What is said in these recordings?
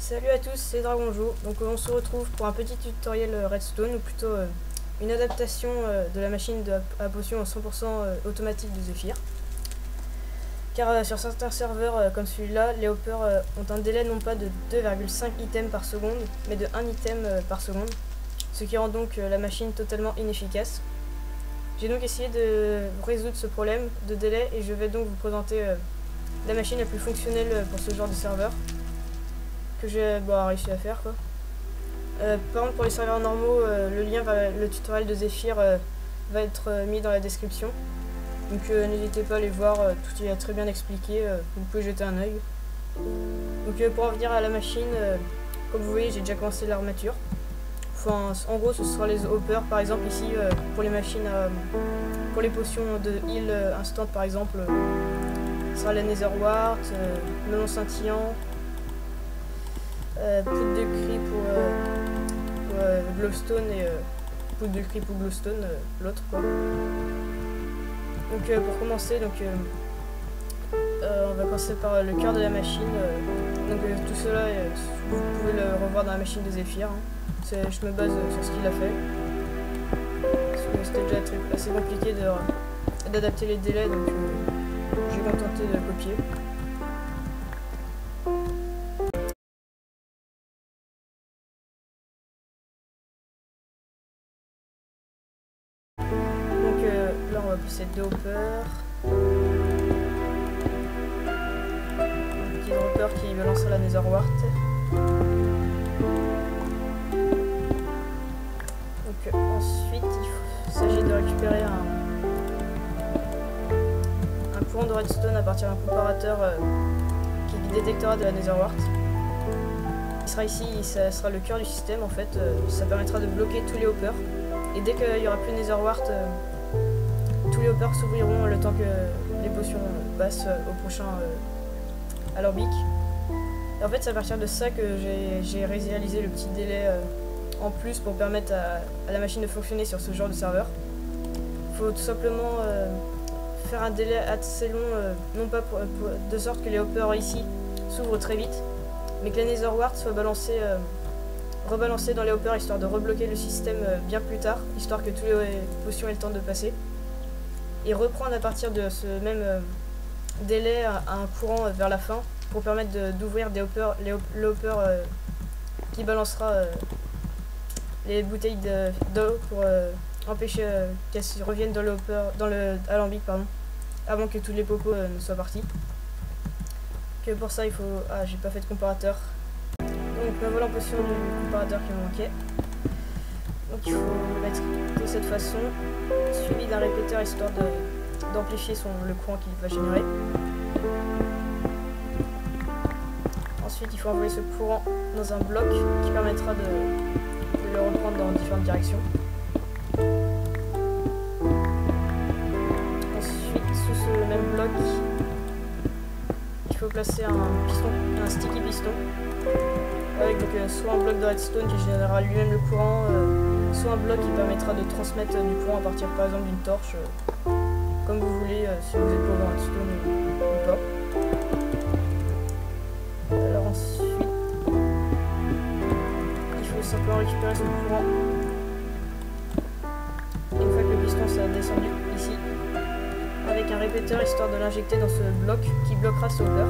Salut à tous, c'est Dragonjo. Donc on se retrouve pour un petit tutoriel Redstone, ou plutôt une adaptation de la machine à potions en 100% automatique de Zephyr. Car sur certains serveurs comme celui-là, les hoppers ont un délai non pas de 2,5 items par seconde, mais de 1 item par seconde, ce qui rend donc la machine totalement inefficace. J'ai donc essayé de résoudre ce problème de délai et je vais donc vous présenter la machine la plus fonctionnelle pour ce genre de serveur que j'ai réussi à faire quoi. Par contre pour les serveurs normaux, le lien vers le tutoriel de Zephyr va être mis dans la description. Donc n'hésitez pas à aller voir, tout est très bien expliqué, vous pouvez jeter un œil. Donc pour en venir à la machine, comme vous voyez j'ai déjà commencé l'armature. Enfin, en gros ce sera les hoppers par exemple ici pour les machines, pour les potions de heal instant par exemple, ce sera la Nether Wart, melon scintillant, poudre de cri pour glowstone et poudre de cri pour glowstone l'autre quoi. Donc pour commencer, on va commencer par le cœur de la machine. Tout cela, vous pouvez le revoir dans la machine de Zephyr. Je me base sur ce qu'il a fait. Parce que c'était déjà assez compliqué d'adapter les délais, donc j'ai contenté de copier. Là on va pousser 2 hoppers. Un petit hopper qui balance la Nether Wart. Donc ensuite il s'agit de récupérer un courant de redstone à partir d'un comparateur qui détectera de la Nether Wart. Il sera ici, ça sera le cœur du système en fait. Ça permettra de bloquer tous les hoppers. Et dès qu'il n'y aura plus de Nether Wart, tous les hoppers s'ouvriront le temps que les potions passent au prochain alambic. Et en fait c'est à partir de ça que j'ai réalisé le petit délai en plus pour permettre à la machine de fonctionner sur ce genre de serveur. Il faut tout simplement faire un délai assez long, non pas de sorte que les hoppers ici s'ouvrent très vite, mais que la Nether Wart soit rebalancée dans les hoppers histoire de rebloquer le système bien plus tard, histoire que tous les potions aient le temps de passer. Et reprendre à partir de ce même délai un courant vers la fin pour permettre d'ouvrir le hopper qui balancera les bouteilles d'eau pour empêcher qu'elles reviennent dans le alambic avant que tous les popos ne soient partis. Que pour ça il faut... Ah, j'ai pas fait de comparateur. Donc me voilà en position du comparateur qui me manquait. Donc il faut le mettre de cette façon, suivi d'un répéteur histoire d'amplifier le courant qu'il va générer. Ensuite il faut envoyer ce courant dans un bloc qui permettra de le reprendre dans différentes directions. Ensuite sous ce même bloc il faut placer un sticky piston avec soit un bloc de redstone qui générera lui-même le courant, soit un bloc qui permettra de transmettre du courant à partir par exemple d'une torche, comme vous voulez, si vous êtes pour redstone ou pas. Alors ensuite, il faut simplement récupérer ce courant. Et une fois que le piston sera descendu ici, avec un répéteur histoire de l'injecter dans ce bloc qui bloquera ce hopper.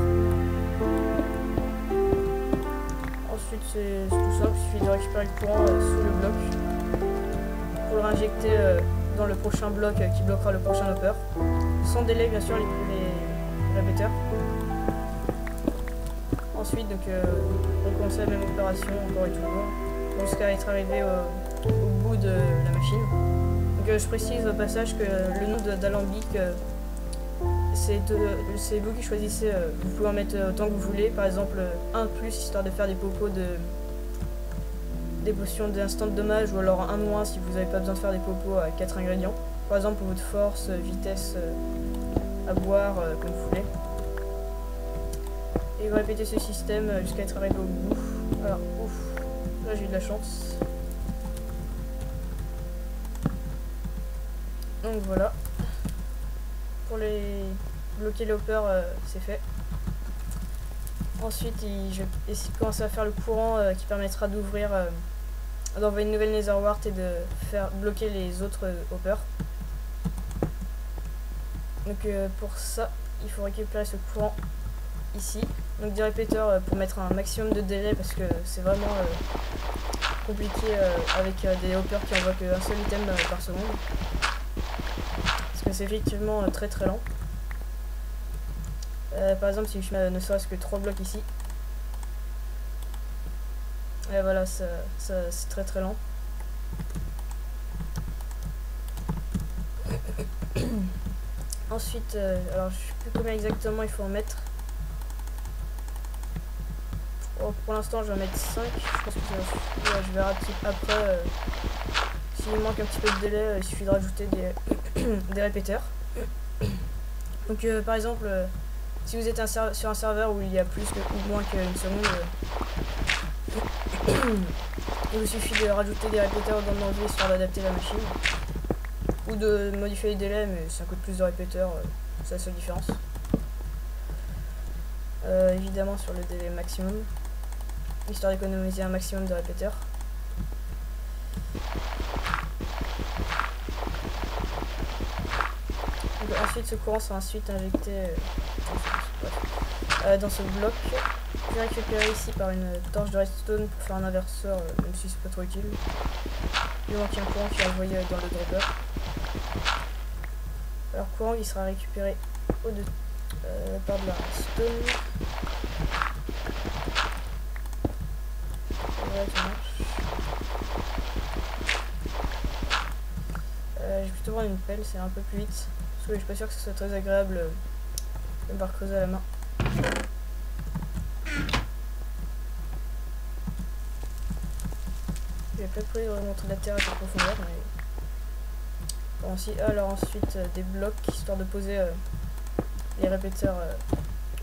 Ensuite c'est tout simple, il suffit de récupérer le courant sous le bloc pour le réinjecter dans le prochain bloc qui bloquera le prochain hopper. Sans délai bien sûr les répéteurs. Ensuite on commence la même opération encore et toujours jusqu'à être arrivé au bout de la machine. Donc je précise au passage que le nom d'alambic c'est vous qui choisissez, vous pouvez en mettre autant que vous voulez, par exemple 1 plus histoire de faire des popos des potions d'instant de dommage, ou alors 1 moins si vous n'avez pas besoin de faire des popos à 4 ingrédients, par exemple pour votre force, vitesse à boire, comme vous voulez. Et vous répétez ce système jusqu'à être arrivé au bout. Alors ouf, là j'ai eu de la chance. Donc voilà. Pour bloquer les hoppers, c'est fait. Ensuite, je vais essayer de commencer à faire le courant qui permettra d'ouvrir, d'envoyer une nouvelle Nether Wart et de faire bloquer les autres hoppers. Donc pour ça, il faut récupérer ce courant ici. Donc des répéteurs pour mettre un maximum de délai parce que c'est vraiment compliqué avec des hoppers qui envoient qu'un seul item par seconde. Parce que c'est effectivement très très lent. Par exemple, si je mets ne serait-ce que 3 blocs ici, et voilà, ça c'est très très lent. Ensuite, alors je sais plus combien exactement il faut en mettre. Oh, pour l'instant, je vais en mettre 5. Je pense que je verrai après. S'il manque un petit peu de délai, il suffit de rajouter des répéteurs. Donc, par exemple, si vous êtes sur un serveur où il y a plus ou moins qu'une seconde, il vous suffit de rajouter des répéteurs dans l'envie histoire d'adapter la machine. Ou de modifier les délais, mais ça coûte plus de répéteurs, c'est la seule différence. Évidemment sur le délai maximum, histoire d'économiser un maximum de répéteurs. Donc, ensuite ce courant sera ensuite injecté dans ce bloc. Je vais récupérer ici par une torche de redstone pour faire un inverseur, même si c'est pas trop utile. Il manque un courant qui est envoyé dans le dropper. Alors courant qui sera récupéré au-dessus par de la redstone. Ouais, ça marche. Je vais plutôt prendre une pelle, c'est un peu plus vite. Parce que je suis pas sûr que ce soit très agréable de devoir creuser à la main. J'ai pas prévu de remonter la terre à cette profondeur, mais bon, si. Alors ensuite des blocs histoire de poser les répéteurs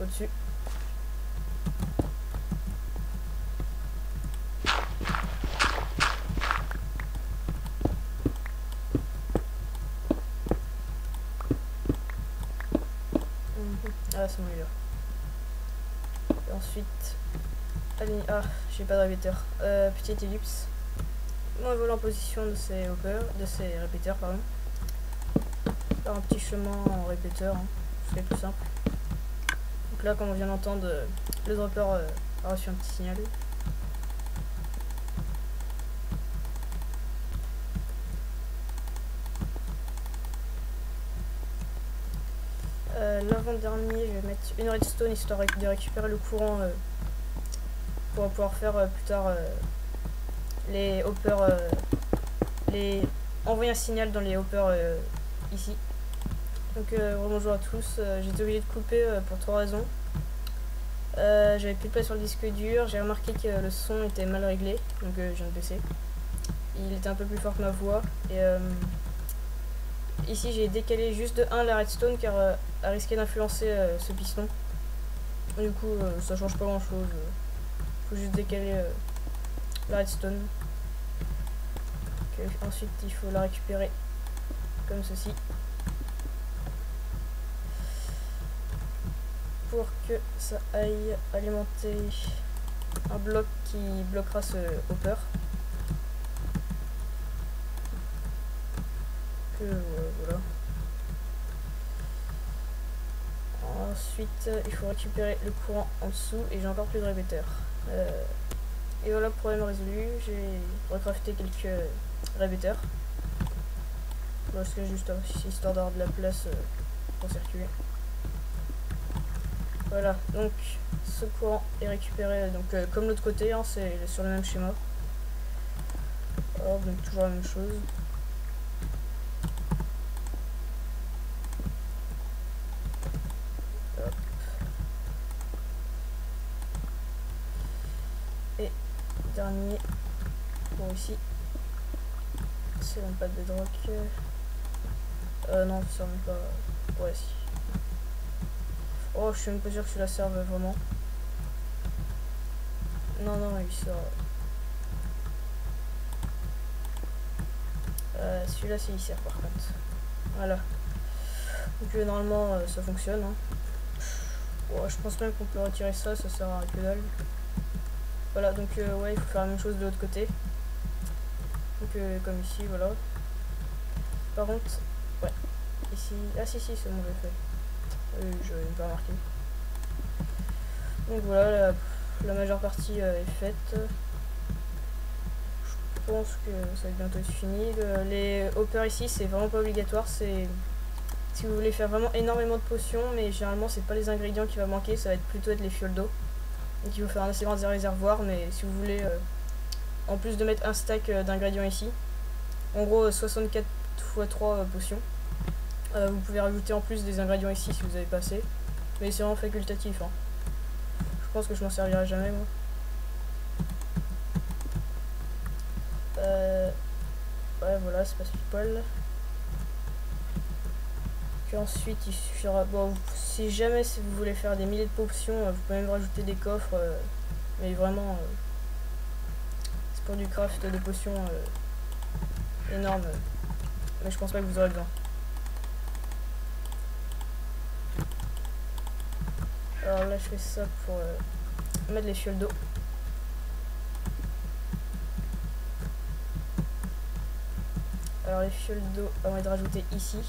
au-dessus. Ah, c'est mon lieu. Et ensuite, allez, ah, j'ai pas de répéteur. Petite ellipse. Moi, voilà en position de ces hoppers, de ces répéteurs, pardon. Faire un petit chemin en répéteur, hein, c'est plus simple. Donc là, comme on vient d'entendre, le dropper a reçu un petit signal. L'avant-dernier, je vais mettre une redstone histoire de récupérer le courant pour pouvoir faire plus tard les hoppers, envoyer un signal dans les hoppers ici. Donc bonjour à tous, j'ai été obligé de couper pour 3 raisons. J'avais plus de place sur le disque dur, j'ai remarqué que le son était mal réglé, donc je viens de baisser. Il était un peu plus fort que ma voix et ici j'ai décalé juste de 1 la redstone car elle risquait d'influencer ce piston. Et du coup ça change pas grand chose, faut juste décaler la redstone. Okay. Ensuite il faut la récupérer comme ceci pour que ça aille alimenter un bloc qui bloquera ce hopper. Voilà. Ensuite il faut récupérer le courant en dessous et j'ai encore plus de répéteurs. Et voilà, problème résolu, j'ai recrafté quelques répéteurs. Parce que juste histoire d'avoir de la place pour circuler. Voilà, donc ce courant est récupéré donc comme l'autre côté, hein, c'est sur le même schéma. Oh, donc toujours la même chose. Hop. Et dernier pour ici, c'est même pas de bedrock. Non, ça même pas. Ouais, si. Oh, je suis même pas sûr que cela serve vraiment. Non, il sert. Celui-là, c'est il sert par contre. Voilà. Donc normalement, ça fonctionne. Hein. Bon, je pense même qu'on peut retirer ça, ça sert à que dalle. Voilà, donc ouais, il faut faire la même chose de l'autre côté. Donc comme ici, voilà. Par contre, ouais, ici, ah si, c'est bon, j'ai fait. Je n'ai pas remarqué. Donc voilà, la majeure partie est faite. Je pense que ça va bientôt être fini. Les hoppers ici, c'est vraiment pas obligatoire. C'est si vous voulez faire vraiment énormément de potions, mais généralement, c'est pas les ingrédients qui va manquer, ça va plutôt être les fioles d'eau. Donc il faut faire un assez grand réservoir, mais si vous voulez, en plus de mettre un stack d'ingrédients ici, en gros 64 x 3 potions, vous pouvez rajouter en plus des ingrédients ici si vous avez pas assez, mais c'est vraiment facultatif. Hein. Je pense que je m'en servirai jamais moi. Ouais voilà, c'est pas ce poil. Puis ensuite il suffira, bon si jamais si vous voulez faire des milliers de potions, vous pouvez même rajouter des coffres, mais vraiment c'est pour du craft de potions énorme, mais je pense pas que vous aurez besoin. Alors là je fais ça pour mettre les fioles d'eau. Alors les fioles d'eau, on va les rajouter ici.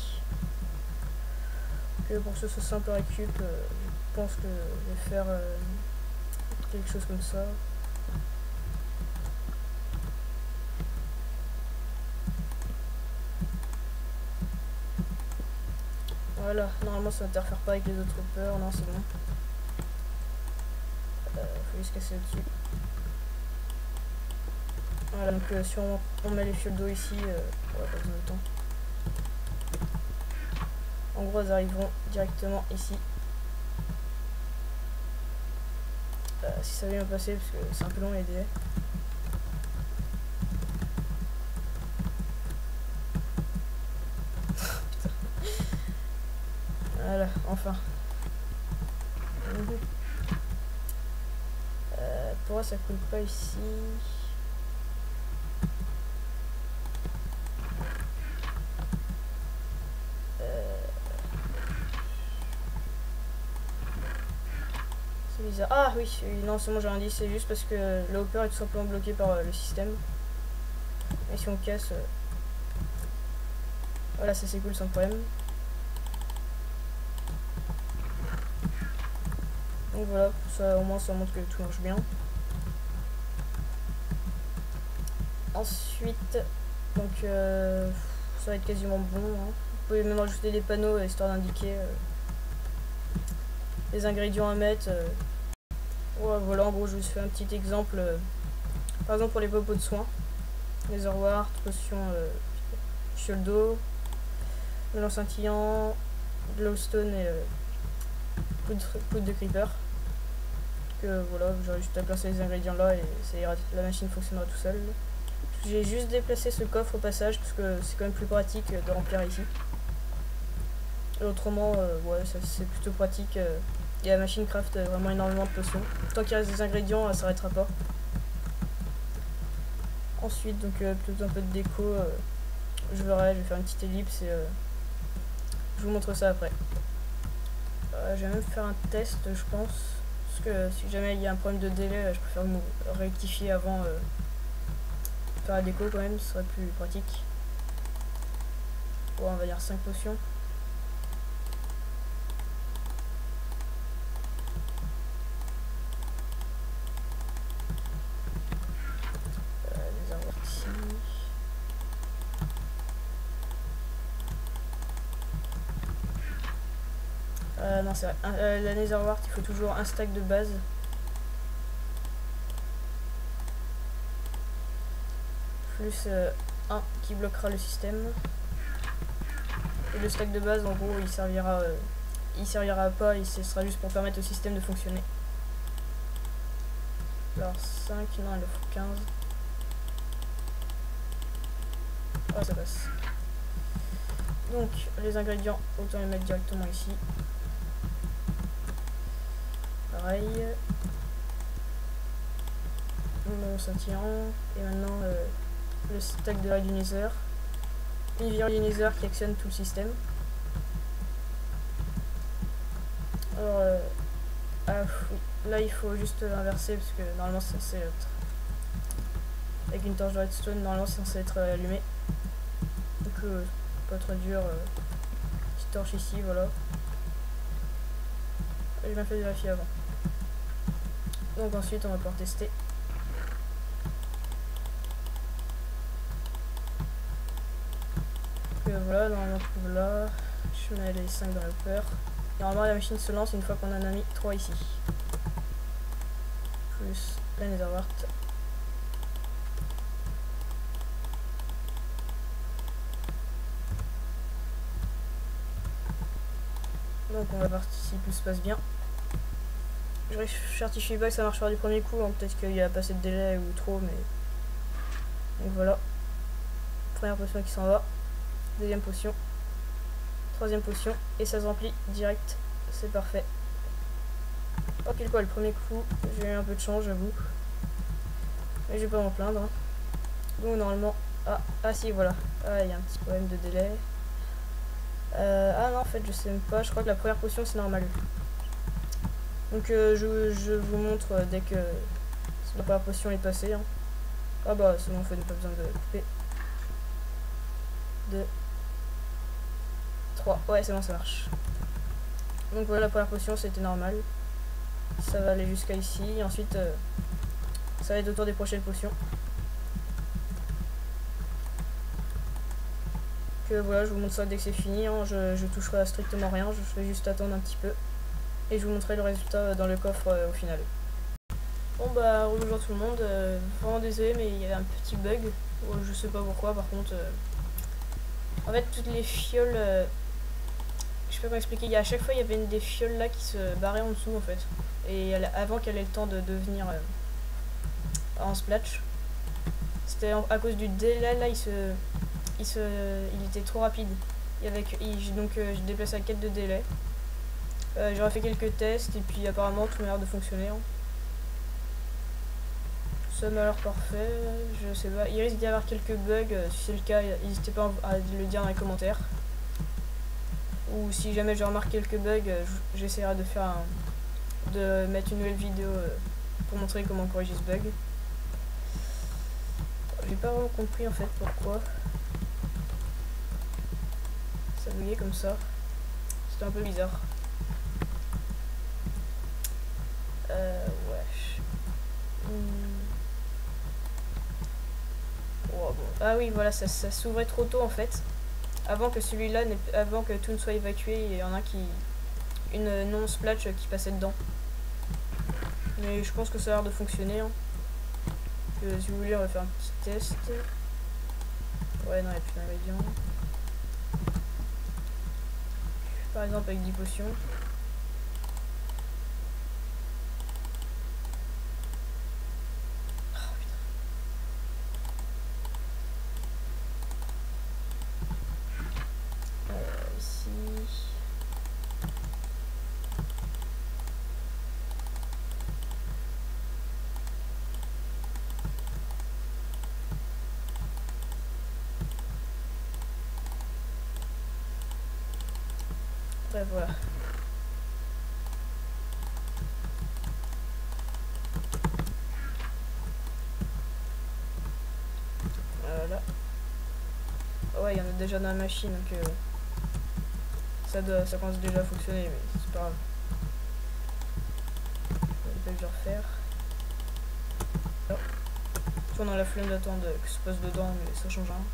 Que pour que ce soit simple récup, je pense que je vais faire quelque chose comme ça. Voilà, normalement ça n'interfère pas avec les autres hoppers, non c'est bon. Faut juste casser au-dessus. Voilà, donc si on met les fioles d'eau ici, on va pas besoin de temps. En gros, elles arriveront directement ici. Si ça vient passer, parce que c'est un peu long les délais. Voilà, enfin. Pourquoi ça coule pas ici? C'est bizarre. Ah oui, non, c'est bon, j'ai rien dit, c'est juste parce que le hopper est tout simplement bloqué par le système. Et si on casse... Voilà, ça s'écoule sans problème. Donc voilà, ça, au moins ça montre que tout marche bien. Ensuite, donc ça va être quasiment bon. Hein. Vous pouvez même rajouter des panneaux histoire d'indiquer les ingrédients à mettre. Ouais, voilà, en gros, je vous fais un petit exemple. Par exemple, pour les popos de soins, les wart, potion fiole d'eau, melon scintillant, glowstone et poudre de creeper. Que voilà, j'aurai juste à placer les ingrédients là et la machine fonctionnera tout seul. J'ai juste déplacé ce coffre au passage parce que c'est quand même plus pratique de remplir ici. Et autrement, ouais, c'est plutôt pratique. Et la machine craft vraiment énormément de potions. Tant qu'il reste des ingrédients, elle s'arrêtera pas. Ensuite, donc plutôt un peu de déco. Je vais faire une petite ellipse et je vous montre ça après. Je vais même faire un test, je pense. Parce que si jamais il y a un problème de délai, je préfère me rectifier avant faire la déco quand même, ce serait plus pratique. Bon, on va dire 5 potions. Les avoir ici. Non, c'est vrai. La Netherwart, il faut toujours un stack de base. Plus un qui bloquera le système. Et le stack de base, en gros, il servira pas, ce sera juste pour permettre au système de fonctionner. Alors 5, non, il en faut 15. Ah, ça passe. Donc, les ingrédients, autant les mettre directement ici. Pareil. Mon scintillant. Et maintenant, le stack de viralinizer. Une viralinizer qui actionne tout le système. Alors, Ah oui, là il faut juste l'inverser parce que normalement c'est censé être... Avec une torche de redstone, normalement c'est censé être allumé. Donc pas trop dur. Petite torche ici, voilà. J'ai bien fait de vérifier avant. Donc ensuite on va pouvoir tester. Donc voilà, normalement on trouve là. Je mets les 5 dans le hopper. Normalement la machine se lance une fois qu'on en a mis 3 ici. Plus la netherwart. Donc on va voir si tout se passe bien. Je ne certifie pas que ça marchera du premier coup, hein. Peut-être qu'il y a pas assez de délai ou trop, mais... Donc voilà. Première potion qui s'en va. Deuxième potion. Troisième potion. Et ça se remplit direct. C'est parfait. Oh pile quoi, le premier coup, j'ai eu un peu de chance, j'avoue. Mais je vais pas m'en plaindre. Hein. Donc normalement... Ah si, voilà. Ah, il y a un petit problème de délai. Ah non, en fait, je sais même pas. Je crois que la première potion, c'est normal. Donc je vous montre dès que la première potion est passée. Hein. Ah bah c'est bon, en fait, pas besoin de couper. 2, 3. Ouais, c'est bon, ça marche. Donc voilà, la première potion, c'était normal. Ça va aller jusqu'à ici. Et ensuite, ça va être autour des prochaines potions. Que voilà, je vous montre ça dès que c'est fini. Hein. Je toucherai à strictement rien. Je vais juste attendre un petit peu. Et je vous montrerai le résultat dans le coffre au final. Bon bah bonjour tout le monde, vraiment désolé mais il y avait un petit bug, je sais pas pourquoi par contre. En fait toutes les fioles, je peux pas m'expliquer, à chaque fois il y avait une des fioles là qui se barrait en dessous en fait. Et avant qu'elle ait le temps de devenir en splatch. C'était à cause du délai là, il était trop rapide. Donc j'ai déplacé la quête de délai. J'aurais fait quelques tests et puis apparemment tout m'a l'air de fonctionner. Hein. Ça m'a l'air parfait, je sais pas. Il risque d'y avoir quelques bugs, si c'est le cas, n'hésitez pas à le dire dans les commentaires. Ou si jamais je remarque quelques bugs, j'essaierai de mettre une nouvelle vidéo pour montrer comment corriger ce bug. J'ai pas vraiment compris en fait pourquoi. Ça bugait comme ça. C'était un peu bizarre. Ouais. Oh, bon. Ah oui, voilà, ça s'ouvrait trop tôt en fait. Avant que celui-là, avant que tout ne soit évacué, il y en a une non-splatch qui passait dedans. Mais je pense que ça a l'air de fonctionner. Hein. Si vous voulez, on va faire un petit test. Ouais, non, il n'y a plus d'ingrédients. Par exemple, avec 10 potions. Bref, voilà. Voilà. Ouais, il y en a déjà dans la machine, donc ça commence déjà à fonctionner, mais c'est pas grave. Je vais le refaire. On a la flemme d'attendre que ça passe dedans, mais ça change rien.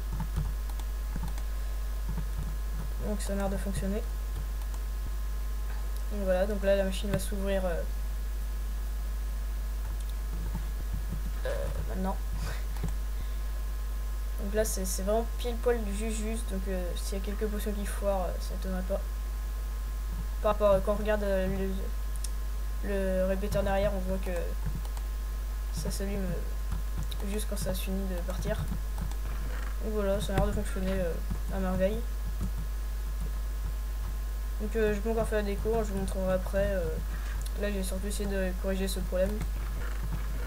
Donc ça a l'air de fonctionner. Donc voilà, donc là la machine va s'ouvrir maintenant. Donc là c'est vraiment pile poil du juste, donc s'il y a quelques potions qui foirent, ça n'étonnerait pas. Par rapport quand on regarde le répéteur derrière, on voit que ça s'allume juste quand ça finit de partir. Donc voilà, ça a l'air de fonctionner à merveille. Donc je peux encore faire la déco, je vous montrerai après. Là j'ai surtout essayé de corriger ce problème.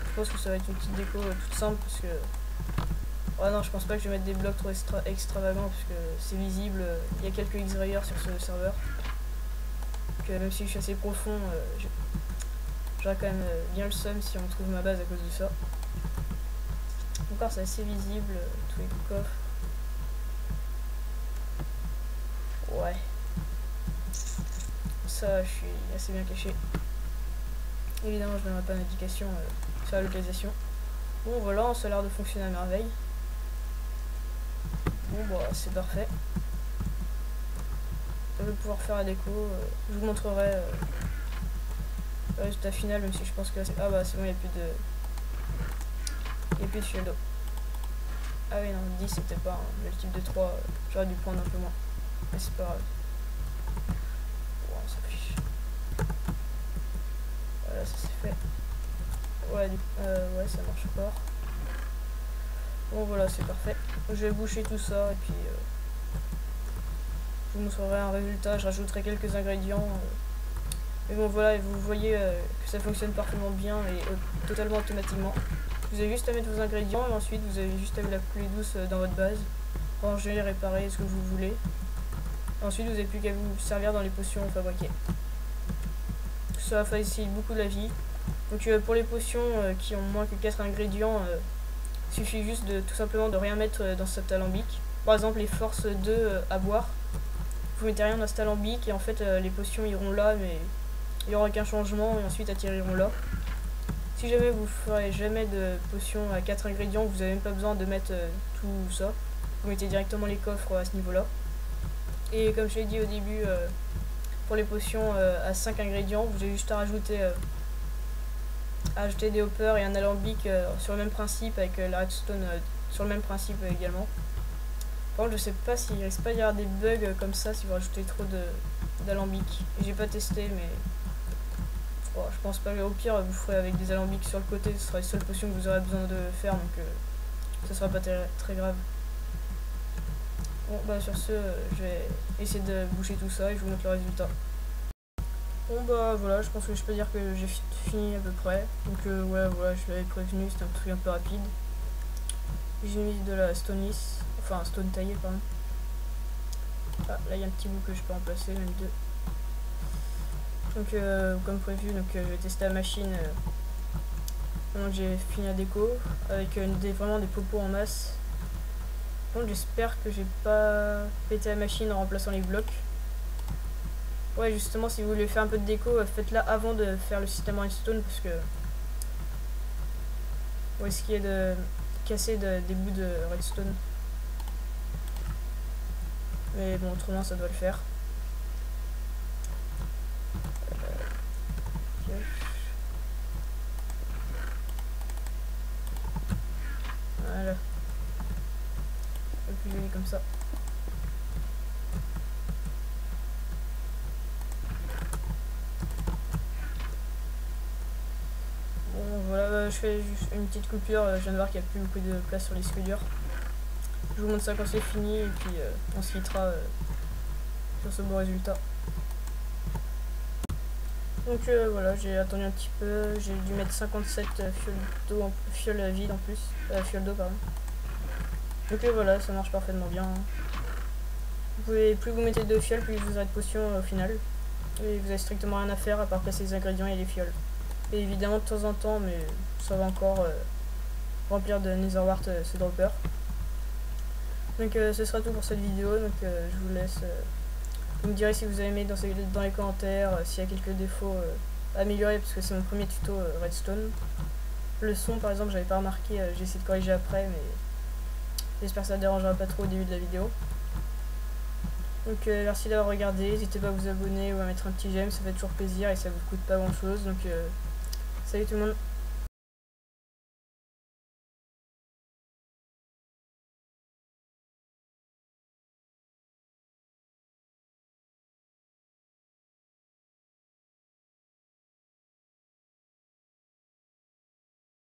Je pense que ça va être une petite déco toute simple parce que... Oh non, je pense pas que je vais mettre des blocs trop extravagants parce que c'est visible. Il y a quelques X-rayers sur ce serveur. Donc, même si je suis assez profond, J'aurais quand même bien le seum si on trouve ma base à cause de ça. Encore c'est assez visible, tous les coffres. Ouais. Ça, je suis assez bien caché. Évidemment, je ne donnerai pas d'indication sur la localisation. Bon, voilà, ça a l'air de fonctionner à merveille. Bon, bah, c'est parfait. Je vais pouvoir faire la déco. Je vous montrerai le résultat final, même si je pense que c'est... Ah bah, c'est bon, il n'y a plus de... Il n'y a plus de shield d'eau. Ah oui, non, 10 c'était pas un multiple de 3. J'aurais dû prendre un peu moins. Mais c'est pas grave. Bon, on s'en fiche. Voilà, ça c'est fait. Ouais, ouais, ça marche pas. Bon, voilà, c'est parfait. Je vais boucher tout ça et puis je vous montrerai un résultat. Je rajouterai quelques ingrédients. Mais bon, voilà, et vous voyez que ça fonctionne parfaitement bien et totalement automatiquement. Vous avez juste à mettre vos ingrédients et ensuite vous avez juste à mettre la pluie douce dans votre base. Ranger, réparer ce que vous voulez. Ensuite, vous n'avez plus qu'à vous servir dans les potions fabriquées. Ça facilite beaucoup la vie. Donc pour les potions qui ont moins que 4 ingrédients, il suffit juste de tout simplement de rien mettre dans cet alambic. Par exemple les forces 2 à boire. Vous mettez rien dans cet alambic et en fait les potions iront là mais il n'y aura aucun changement et ensuite atterriront là. Si jamais vous ferez jamais de potions à 4 ingrédients, vous n'avez même pas besoin de mettre tout ça. Vous mettez directement les coffres à ce niveau là. Et comme je l'ai dit au début, pour les potions à 5 ingrédients, vous avez juste à rajouter des hoppers et un alambic sur le même principe avec la redstone sur le même principe également. Par contre, je sais pas s'il risque pas d'y avoir des bugs comme ça si vous rajoutez trop d'alambic. J'ai pas testé, mais oh, je pense pas. Au pire, vous ferez avec des alambics sur le côté, ce sera les seules potions que vous aurez besoin de faire, donc ça sera pas très grave. Bon, bah sur ce, je vais essayer de boucher tout ça et je vous montre le résultat. Bon bah voilà, je pense que je peux dire que j'ai fini à peu près. Donc ouais, voilà, je l'avais prévenu, c'était un truc un peu rapide. J'ai mis de la stone lisse, enfin stone taillée pardon. Ah, là il y a un petit bout que je peux remplacer, même deux. Donc comme prévu, donc, je vais tester la machine pendant que j'ai fini la déco, avec vraiment des popos en masse. Par contre j'espère que j'ai pas pété la machine en remplaçant les blocs. Ouais, justement, si vous voulez faire un peu de déco, faites-la avant de faire le système redstone parce que vous risquez de casser des bouts de redstone. Mais bon, autrement, ça doit le faire. Voilà. Un peu plus joli comme ça. Voilà, je fais juste une petite coupure, je viens de voir qu'il n'y a plus beaucoup de place sur les disque dur. Je vous montre ça quand c'est fini et puis on se quittera sur ce beau résultat. Donc voilà, j'ai attendu un petit peu, j'ai dû mettre 57 fioles vides en plus, fioles d'eau pardon. Donc voilà, ça marche parfaitement bien. Vous pouvez, plus vous mettez de fioles, plus vous aurez de potions au final. Et vous avez strictement rien à faire à part placer les ingrédients et les fioles. Et évidemment de temps en temps, mais ça va encore remplir de Netherwart ce dropper. Donc ce sera tout pour cette vidéo, donc je vous laisse. Vous me direz si vous avez aimé dans les commentaires, s'il y a quelques défauts à améliorer, parce que c'est mon premier tuto redstone. Le son par exemple j'avais pas remarqué, j'ai essayé de corriger après, mais j'espère que ça ne dérangera pas trop au début de la vidéo. Donc merci d'avoir regardé, n'hésitez pas à vous abonner ou à mettre un petit j'aime, ça fait toujours plaisir et ça vous coûte pas grand chose. Donc salut tout le monde.